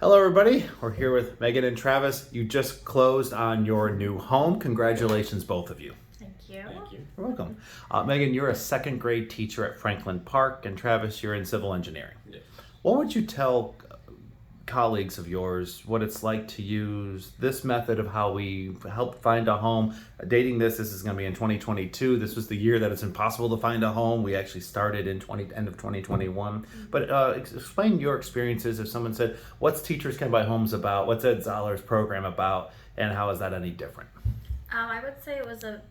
Hello everybody, we're here with Megan and Travis. You just closed on your new home. Congratulations, both of you. Thank you. Thank you. You're welcome. Megan, you're a second grade teacher at Franklin Park, and Travis, you're in civil engineering. Yeah. What would you tell colleagues of yours what it's like to use this method of how we help find a home? Dating this is going to be in 2022. This was the year that it's impossible to find a home. We actually started in end of 2021. But explain your experiences. If someone said, what's Teachers Can Buy Homes about? What's Ed Zoller's program about? And how is that any different? I would say it was a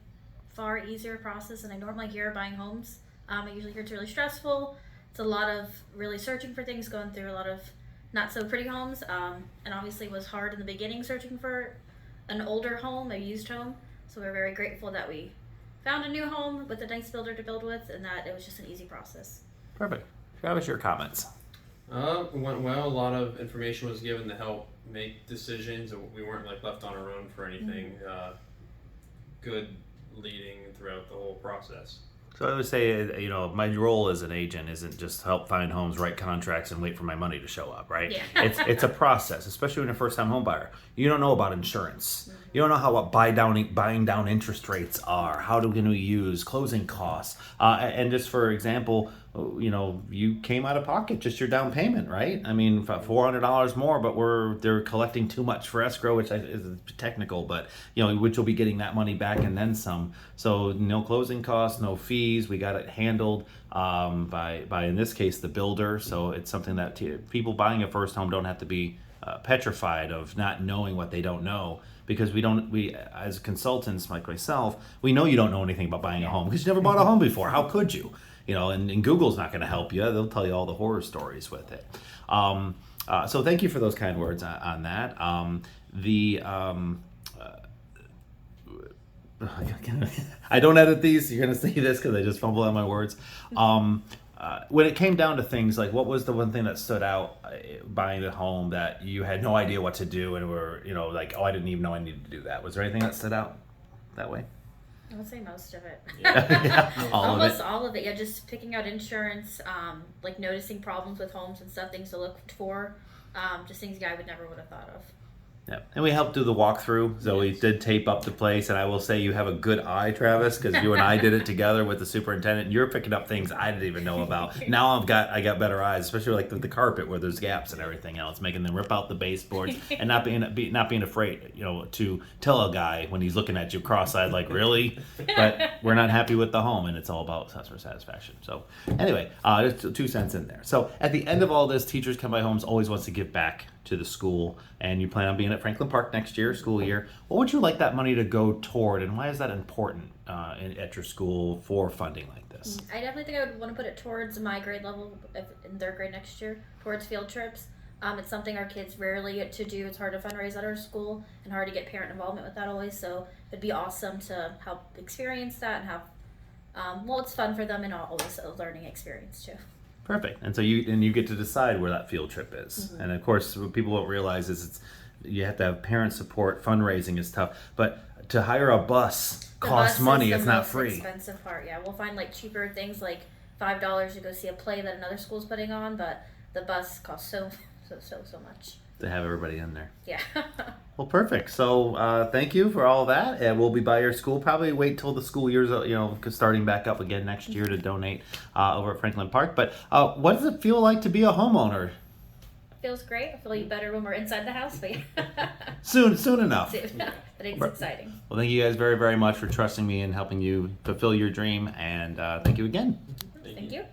far easier process than I normally hear buying homes. I usually hear it's really stressful. It's a lot of really searching for things, going through a lot of not so pretty homes, and obviously it was hard in the beginning searching for an older home, a used home. So we're very grateful that we found a new home with a nice builder to build with, and that it was just an easy process. Perfect. Travis, your comments. It went well. A lot of information was given to help make decisions. We weren't left on our own for anything. Good leading throughout the whole process. So I would say, my role as an agent isn't just help find homes, write contracts, and wait for my money to show up, right? Yeah. It's a process, especially when you're a first-time home buyer. You don't know about insurance. You don't know how what buying down interest rates are. How do we use closing costs? And just for example, you came out of pocket, just your down payment, right? I mean, $400 more, but they're collecting too much for escrow, which is technical, but which will be getting that money back and then some. So no closing costs, no fees. We got it handled by in this case the builder. So it's something that people buying a first home don't have to be petrified of not knowing what they don't know, because we as consultants like myself, we know you don't know anything about buying a home because you never bought a home before. How could you? And Google's not going to help you. They'll tell you all the horror stories with it. So thank you for those kind words on that. I don't edit these, so you're going to see this because I just fumble on my words. When it came down to things like, what was the one thing that stood out buying a home that you had no idea what to do and were, I didn't even know I needed to do that? Was there anything that stood out that way? I would say most of it. Yeah. Almost all of it. Yeah, just picking out insurance, noticing problems with homes and stuff, things to look for, just things I would never would have thought of. Yeah, and we helped do the walkthrough. So we did tape up the place, and I will say you have a good eye, Travis, because you and I did it together with the superintendent. And you're picking up things I didn't even know about. Now I got better eyes, especially like the carpet where there's gaps and everything else, making them rip out the baseboards and not being afraid, to tell a guy when he's looking at you cross-eyed like, really? But we're not happy with the home, and it's all about customer satisfaction. So anyway, there's 2 cents in there. So at the end of all this, Teachers Can Buy Homes always wants to give back to the school, and you plan on being at Franklin Park next year, school year. What would you like that money to go toward, and why is that important at your school for funding like this? I definitely think I would want to put it towards my grade level in 3rd grade next year, towards field trips. It's something our kids rarely get to do. It's hard to fundraise at our school and hard to get parent involvement with that always, so it'd be awesome to help experience that and have, it's fun for them and always a learning experience too. Perfect. And so you get to decide where that field trip is. Mm-hmm. And of course, what people don't realize is you have to have parent support. Fundraising is tough, but to hire a bus costs money. It's not free. Expensive part. Yeah, we'll find cheaper things like $5 to go see a play that another school's putting on, but the bus costs so much To have everybody in there. Yeah. Well, perfect. So thank you for all that. And we'll be by your school. Probably wait till the school year's, starting back up again next year to donate over at Franklin Park. But what does it feel like to be a homeowner? Feels great. I feel better when we're inside the house, but Soon enough. But it's exciting. Well, thank you guys very, very much for trusting me and helping you fulfill your dream. And thank you again. Thank you.